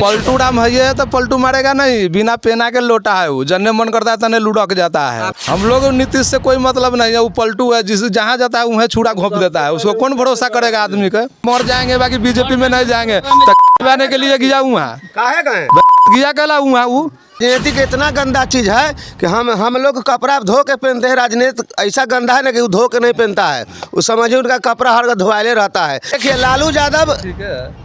पलटू राम है तो पलटू मारेगा नहीं, बिना पेना के लोटा है वो, जन्ने मन करता है तने लुढ़क जाता है। हम लोग नीतीश से कोई मतलब नहीं है, वो पलटू है, जिस जहाँ जाता है वहीं छुरा घोंप देता है, उसको कौन भरोसा करेगा आदमी का। मर जाएंगे बाकी बीजेपी में नहीं जाएंगे। आने के लिए गया वहाँ काहे गए गया कहला वहाँ वो राजनीति इतना गंदा चीज है कि हम लोग कपड़ा धो के पहनते हैं। राजनीति ऐसा गंदा है ना कि वो धो के नहीं पहनता है, वो समझिए उनका कपड़ा हर धोवाले रहता है। देखिए लालू यादव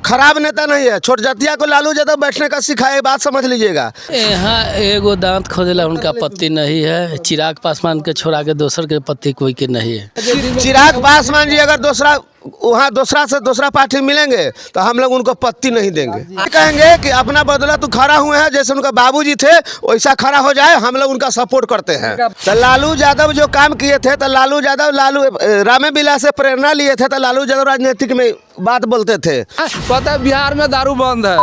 खराब नेता नहीं है, छोट जातिया को लालू यादव बैठने का सिखाए, बात समझ लीजिएगा। यहाँ एगो दांत खोदेला उनका पत्ती नहीं है, चिराग पासवान के छोड़ा के दोसर के पत्ती कोई के नहीं है। चिराग पासवान जी अगर वहाँ दूसरा से दूसरा पार्टी मिलेंगे तो हम लोग उनको पत्ती नहीं देंगे। कहेंगे कि अपना बदला तो खड़ा हुए हैं, जैसे उनका बाबूजी थे वैसा खड़ा हो जाए, हम लोग उनका सपोर्ट करते हैं। तो लालू यादव जो काम किए थे, तो लालू रामे बिला से प्रेरणा लिए थे, तो लालू यादव राजनीतिक में बात बोलते थे। पता है बिहार में दारू बंद है,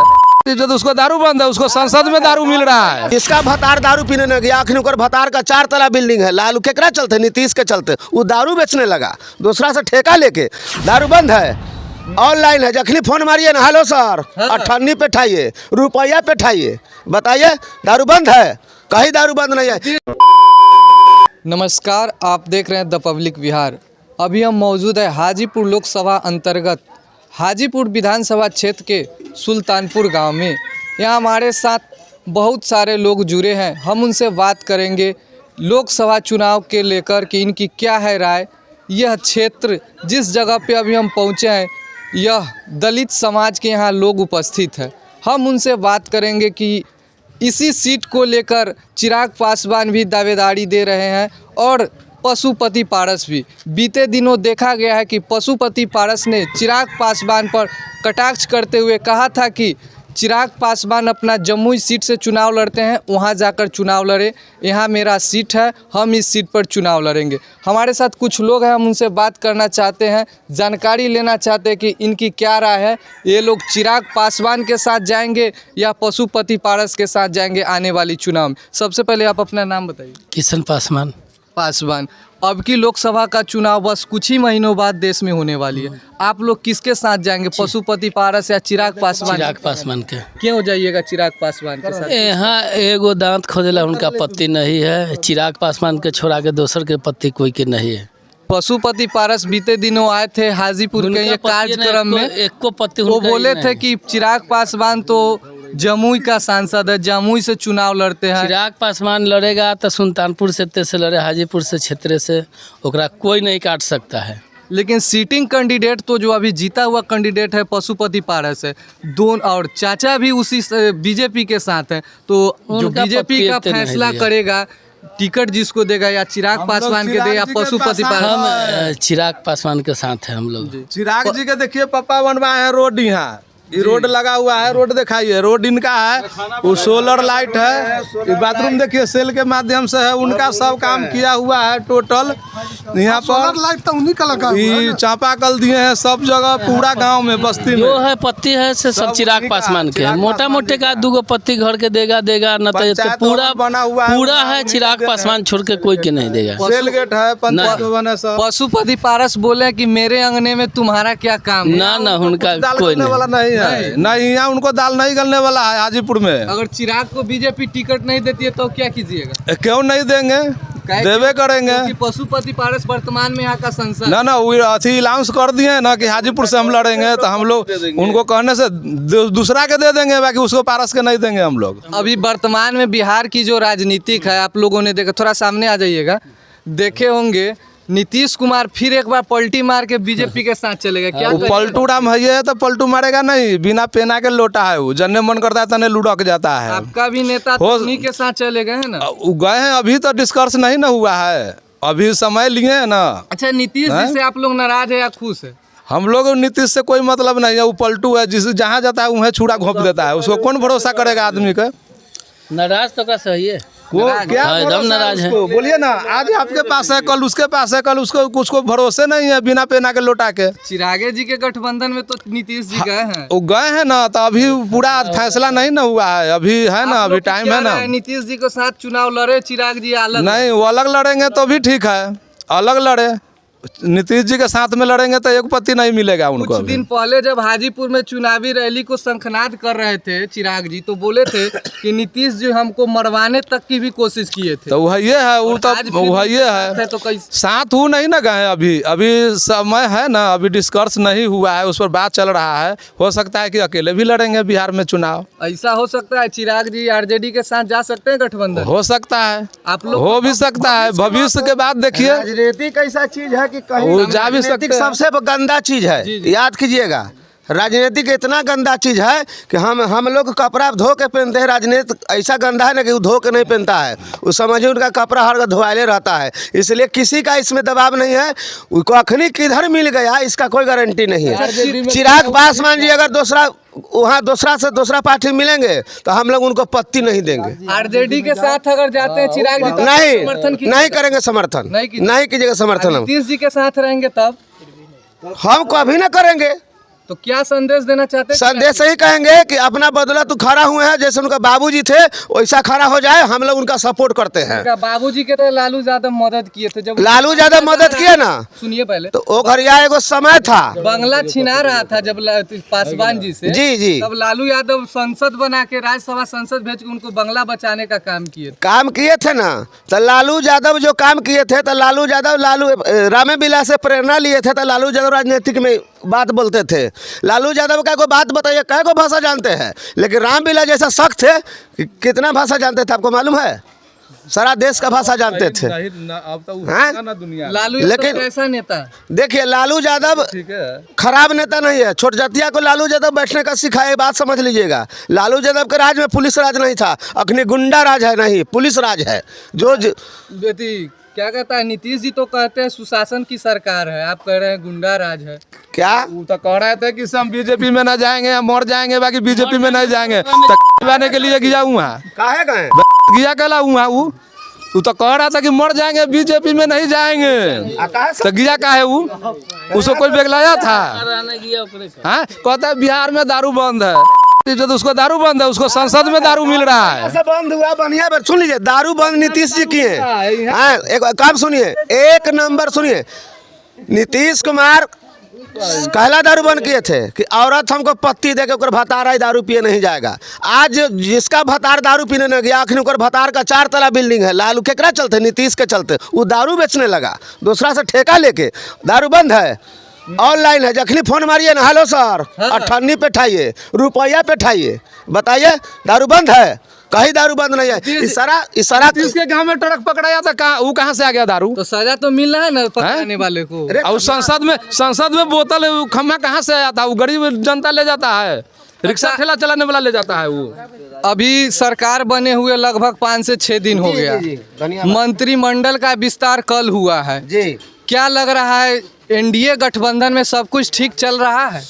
जो उसको दारू बंद है उसको संसद में दारू मिल रहा है। इसका भतार दारू पीने न गया, आखिर ओकर भतार का 4 तला बिल्डिंग है। लालू केकरा चलते, नीतीश के चलते वो दारू बेचने लगा, दूसरा से ठेका लेके। दारू बंद है, ऑनलाइन है, जखनी फोन मारिए ना, हेलो सर 98 पे ठाइए, रुपया पे ठाइए, बताइए दारू बंद है? कहीं दारू बंद नहीं है। नमस्कार, आप देख रहे हैं द पब्लिक बिहार। अभी हम मौजूद है हाजीपुर लोकसभा अंतर्गत हाजीपुर विधानसभा क्षेत्र के सुल्तानपुर गांव में। यहाँ हमारे साथ बहुत सारे लोग जुड़े हैं, हम उनसे बात करेंगे लोकसभा चुनाव के लेकर कि इनकी क्या है राय। यह क्षेत्र जिस जगह पे अभी हम पहुँचे हैं, यह दलित समाज के यहाँ लोग उपस्थित हैं। हम उनसे बात करेंगे कि इसी सीट को लेकर चिराग पासवान भी दावेदारी दे रहे हैं और पशुपति पारस भी। बीते दिनों देखा गया है कि पशुपति पारस ने चिराग पासवान पर कटाक्ष करते हुए कहा था कि चिराग पासवान अपना जमुई सीट से चुनाव लड़ते हैं, वहां जाकर चुनाव लड़े, यहाँ मेरा सीट है, हम इस सीट पर चुनाव लड़ेंगे। हमारे साथ कुछ लोग हैं, हम उनसे बात करना चाहते हैं, जानकारी लेना चाहते हैं कि इनकी क्या राय है। ये लोग चिराग पासवान के साथ जाएंगे या पशुपति पारस के साथ जाएंगे आने वाली चुनाव में। सबसे पहले आप अपना नाम बताइए। किशन पासवान। अब की लोकसभा का चुनाव बस कुछ ही महीनों बाद देश में होने वाली है, आप लोग किसके साथ जाएंगे, पशुपति पारस या चिराग पासवान? चिराग पासवान के। क्यों जाइएगा चिराग पासवान के साथ? यहाँ एगो दांत खोदेला उनका पत्ती नहीं है, चिराग पासवान के छोड़ा के दोसर के पत्ती कोई के नहीं है। पशुपति पारस बीते दिनों आए थे हाजीपुर के ये कार्यक्रम में, एको पत्ती वो बोले थे कि चिराग पासवान तो जमुई का सांसद है, जमुई से चुनाव लड़ते हैं। चिराग पासवान लड़ेगा तो सुल्तानपुर क्षेत्र से लड़े, हाजीपुर से क्षेत्र से, ओकरा कोई नहीं काट सकता है। लेकिन सीटिंग कैंडिडेट तो जो अभी जीता हुआ कैंडिडेट है पशुपति पारस है, दोनों और चाचा भी उसी बीजेपी के साथ हैं, तो जो बीजेपी का फैसला करेगा टिकट जिसको देगा, या चिराग पासवान के दे या पशुपति पारस। हम चिराग पासवान के साथ हैं हम लोग। चिराग जी के देखिए पापा बनवाए हैं रोड, यहाँ ये रोड लगा हुआ है, रोड दिखाइए, रोड इनका है, वो सोलर लाइट है, बाथरूम देखिए सेल के माध्यम से है, उनका सब काम किया हुआ है टोटल। यहाँ पर लाइट तो उन्हीं का लगा ये चापाकल दिए हैं सब जगह, पूरा गांव में बस्ती में जो है पत्ती है से सब चिराग पासवान के। मोटा मोटे का 2 पत्ती घर के देगा न तो पूरा बना हुआ पूरा है चिराग पासवान छोड़ के कोई के नहीं देगा। सेल गेट है, पंचायत भवन है सब। पशुपति पारस बोले कि मेरे अंगने में तुम्हारा क्या काम? ना उनका कोई नहीं है, नहीं यहाँ उनको दाल नहीं गलने वाला है हाजीपुर में। अगर चिराग को बीजेपी टिकट नहीं देती है तो क्या कीजिएगा? क्यों नहीं देंगे, देवे करेंगे। पशुपति पारस वर्तमान में यहाँ का सांसद ना वो अथी अनाउंस कर दिए ना कि हाजीपुर से हम लड़ेंगे, तो हम लोग उनको कहने से दूसरा के दे देंगे, बाकी उसको पारस के नहीं देंगे हम लोग। अभी वर्तमान में बिहार की जो राजनीतिक है, आप लोगों ने देखा, थोड़ा सामने आ जाइएगा, देखे होंगे नीतीश कुमार फिर एक बार पलटी मार के बीजेपी के साथ चलेगा। क्या पलटू राम है तो पलटू मारेगा नहीं, बिना पेना के लोटा है वो, जन्ने मन करता है तने लुढ़क जाता है। आपका भी नेता तो उन्हीं के साथ चले गए हैं ना? गए हैं, अभी तो डिस्कस नहीं ना हुआ है, अभी समय लिए है ना। अच्छा, नीतीश जी से आप लोग नाराज है या खुश है? हम लोग नीतीश से कोई मतलब नहीं है, वो पलटू है, जिस जहाँ जाता है वहीं छुरा घोंप देता है, उसको कौन भरोसा करेगा आदमी का। नाराज तो का सही है, वो क्या एकदम नाराज है। बोलिए ना, आज आपके पास है, कल उसके पास है, कल उसको कुछ को भरोसे नहीं है, बिना पेना के लोटा के। चिरागे जी के गठबंधन में तो नीतीश जी गए हैं, वो गए हैं ना, तो अभी पूरा फैसला नहीं ना हुआ है, अभी है ना, अभी टाइम है ना। नीतीश जी के साथ चुनाव लड़े, चिराग जी अलग? नहीं, वो अलग लड़ेंगे तो भी ठीक है, अलग लड़े, नीतीश जी के साथ में लड़ेंगे तो एक पत्ती नहीं मिलेगा उनको कुछ अभी। दिन पहले जब हाजीपुर में चुनावी रैली को शंखनाद कर रहे थे चिराग जी, तो बोले थे कि नीतीश जी हमको मरवाने तक की भी कोशिश किए थे। तो वह ये है, वो तो आज फिर वह ये है, है तो कैसे साथ वो नहीं ना गए अभी। अभी समय है ना, अभी डिस्कर्स नहीं हुआ है, उस पर बात चल रहा है। हो सकता है कि अकेले भी लड़ेंगे बिहार में चुनाव। ऐसा हो सकता है चिराग जी आरजेडी के साथ जा सकते हैं गठबंधन? हो सकता है, आप लोग हो भी सकता है। भविष्य के बाद देखिए, राजनीति कैसा चीज है कि कहीं वो जा भी राजनीतिक सकते हैं। सबसे गंदा चीज है, याद कीजिएगा। राजनीतिक इतना गंदा चीज है कि हम लोग कपड़ा धो के पहनते हैं, राजनीति ऐसा गंदा है ना कि वो धो के नहीं पहनता है। वो समझिए उनका कपड़ा हर धोवाले रहता है, इसलिए किसी का इसमें दबाव नहीं है। उसको अखनी किधर मिल गया इसका कोई गारंटी नहीं है। चिराग पासवान जी अगर दूसरा से दूसरा पार्टी मिलेंगे तो हम लोग उनको पत्ती नहीं देंगे। आरजेडी के साथ अगर जाते हैं चिराग जी तो समर्थन नहीं करेंगे समर्थन, नहीं कीजिएगा समर्थन। हम नीतीश जी के साथ रहेंगे तब हम कभी ना करेंगे। तो क्या संदेश देना चाहते हैं? संदेश यही कहेंगे कि अपना बदला तू खड़ा हुए हैं, जैसे उनका बाबूजी थे वैसा खड़ा हो जाए। हम लोग उनका सपोर्ट करते हैं। बाबूजी के तो लालू यादव मदद किए थे, जब लालू यादव मदद किए ना, सुनिए पहले तो वो घरिया एगो समय था, बंगला छिना रहा था जब पासवान जी से। जी तब लालू यादव संसद बना के राज्यसभा संसद भेज के उनको बंगला बचाने का काम किए थे ना। तो लालू यादव जो काम किए थे, तो लालू रामे बिला से प्रेरणा लिए थे। तो लालू यादव राजनीतिक में बात बोलते थे। लालू यादव का कोई बात बताइए, कै को भाषा जानते हैं, लेकिन रामबिला जैसा शख्स थे कि कितना भाषा जानते थे आपको मालूम है? सारा देश का भाषा जानते थे। लालू लेकिन कैसा नेता? देखिए लालू यादव खराब नेता नहीं है। छोट जातिया को लालू यादव बैठने का सिखाए, बात समझ लीजिएगा। लालू यादव के राज में पुलिस राज नहीं था, अखनी गुंडा राज है, नहीं पुलिस राज है। क्या कहता है नीतीश जी? तो कहते हैं सुशासन की सरकार है, आप कह रहे हैं गुंडा राज है। क्या वो तो कह रहे थे कि हम बीजेपी में न जाएंगे, हम मर जाएंगे, बाकी बीजेपी में नहीं जाएंगे। तो के लिए गया हुआ काहे गए गया कहला हुआ वो तो कह रहा था कि मर जाएंगे, बीजेपी में नहीं जाएंगे। तो गया का है वो? उसको कोई बेगलाया था? हाँ, कहता है बिहार में दारू बंद है। जो तो उसको दारू बंद है, उसको संसद में दारू मिल रहा है। ऐसा बंद हुआ बढ़िया। सुन लीजिए, दारू बंद नीतीश जी किए। हाँ, एक काम सुनिए, एक नंबर सुनिए। नीतीश कुमार कहला दारू बंद किए थे कि औरत हमको पत्ती दे के भतार दारू पिए नहीं जाएगा। आज जिसका भतार दारू पीने नहीं गया, आखिर ओकर भतार का 4 तला बिल्डिंग है। लालू केकरा चलते? नीतीश के चलते। वो दारू बेचने लगा दूसरा से ठेका लेके। दारू बंद है, ऑनलाइन है। जखनी फोन मारिए ना, हेलो सर, 98 पे ठाइए, रुपया पे ठाइए, बताइए दारू बंद है? कहीं दारू बंद नहीं है। इशारा इसके गांव में ट्रक पकड़ाया था, वो कहाँ से आ गया दारू? तो सजा तो मिल रहा है ना पकड़ने वाले को। और संसद में बोतल खम्मा कहाँ से आया था? वो गरीब जनता ले जाता है, रिक्शा ठेला चलाने वाला ले जाता है वो। अभी सरकार बने हुए लगभग 5 से 6 दिन हो गया। मंत्रिमंडल का विस्तार कल हुआ है जी। क्या लग रहा है एनडीए गठबंधन में सब कुछ ठीक चल रहा है?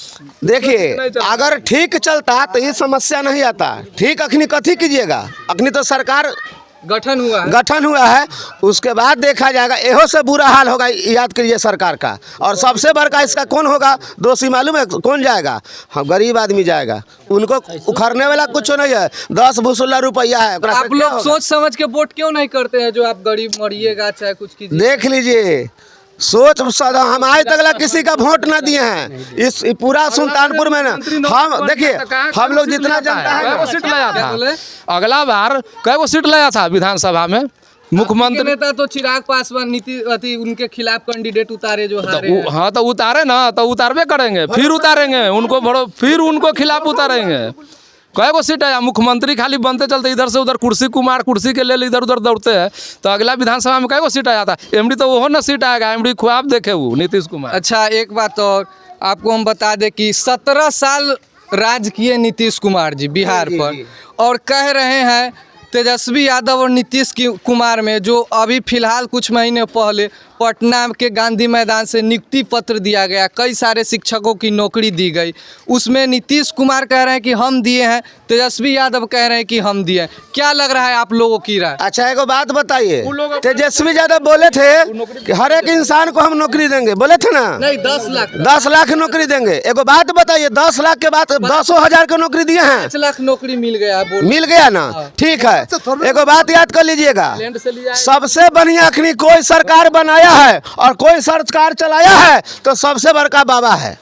देखिए, अगर ठीक चलता तो ये समस्या नहीं आता। ठीक अखनी कथी कीजिएगा, अखनी तो सरकार गठन हुआ है। उसके बाद देखा जाएगा। एहो से बुरा हाल होगा, याद करिए सरकार का। और सबसे बड़का इसका कौन होगा दोषी मालूम है? कौन जाएगा? हम गरीब आदमी जाएगा। उनको उखड़ने वाला कुछ नहीं है। 10 भूसुल्ला रुपया है। आप लोग सोच समझ के वोट क्यों नहीं करते हैं? जो आप गरीब मरिएगा चाहे कुछ कीजिए। देख लीजिए, सोच हम आज तक किसी का वोट ना दिए हैं इस पूरा सुल्तानपुर में ना। हम देखिए, हम लोग जितना जनता है, सीट लाया था अगला बार, कै वो सीट लाया था विधानसभा में? मुख्यमंत्री नेता तो चिराग पासवान नीति उनके खिलाफ कैंडिडेट उतारे जो हारे। हाँ, तो उतारे ना, तो उतारबे करेंगे, फिर उतारेंगे उनको, फिर उनको खिलाफ उतारेंगे। कई गो सीट है? मुख्यमंत्री खाली बनते चलते इधर से उधर कुर्सी के लिए इधर उधर दौड़ते हैं। तो अगला विधानसभा में कई गो सीट आया था? एमडी तो वो ना सीट आएगा, एमडी ख्वाब देखे वो नीतीश कुमार। अच्छा, एक बात और आपको हम बता दें कि 17 साल राज किए नीतीश कुमार जी बिहार पर, और कह रहे हैं तेजस्वी यादव और नीतीश कुमार में, जो अभी फिलहाल कुछ महीने पहले पटना के गांधी मैदान से नियुक्ति पत्र दिया गया, कई सारे शिक्षकों की नौकरी दी गई, उसमें नीतीश कुमार कह रहे हैं कि हम दिए हैं, तेजस्वी यादव कह रहे हैं कि हम दिए हैं। क्या लग रहा है आप लोगों की राय? अच्छा, एक बात बताइए, तेजस्वी यादव बोले थे कि हर एक इंसान को हम नौकरी देंगे, बोले थे ना? नहीं, 10 लाख नौकरी देंगे। एक बात बताइए, 10 लाख के बाद 10,000 की नौकरी दिए हैं? 5 लाख नौकरी मिल गया ना? ठीक है, एक बात याद कर लीजिएगा, सबसे बढ़िया अखनी कोई सरकार बनाया है और कोई सरकार चलाया है तो सबसे बड़का बाबा है।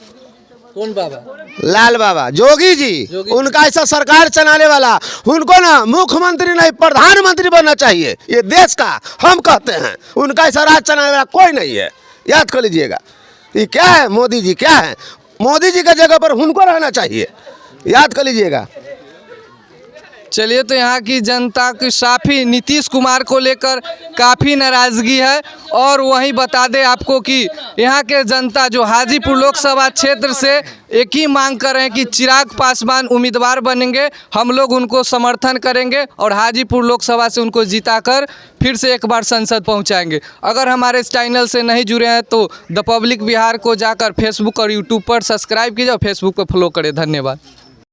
कौन बाबा? लाल बाबा, जोगी जी, उनका ऐसा सरकार चलाने वाला, उनको ना मुख्यमंत्री नहीं प्रधानमंत्री बनना चाहिए ये देश का। हम कहते हैं उनका ऐसा राज चलाने वाला कोई नहीं है, याद कर लीजिएगा। ये क्या है, मोदी जी क्या है, मोदी जी की जगह पर उनको रहना चाहिए, याद कर लीजिएगा। चलिए, तो यहाँ की जनता की काफ़ी नीतीश कुमार को लेकर काफ़ी नाराज़गी है। और वहीं बता दें आपको कि यहाँ के जनता जो हाजीपुर लोकसभा क्षेत्र से एक ही मांग कर रहे हैं कि चिराग पासवान उम्मीदवार बनेंगे, हम लोग उनको समर्थन करेंगे और हाजीपुर लोकसभा से उनको जिताकर फिर से एक बार संसद पहुँचाएंगे। अगर हमारे इस चैनल से नहीं जुड़े हैं तो द पब्लिक बिहार को जाकर फेसबुक और यूट्यूब पर सब्सक्राइब कीजिए और फेसबुक पर फॉलो करें। धन्यवाद।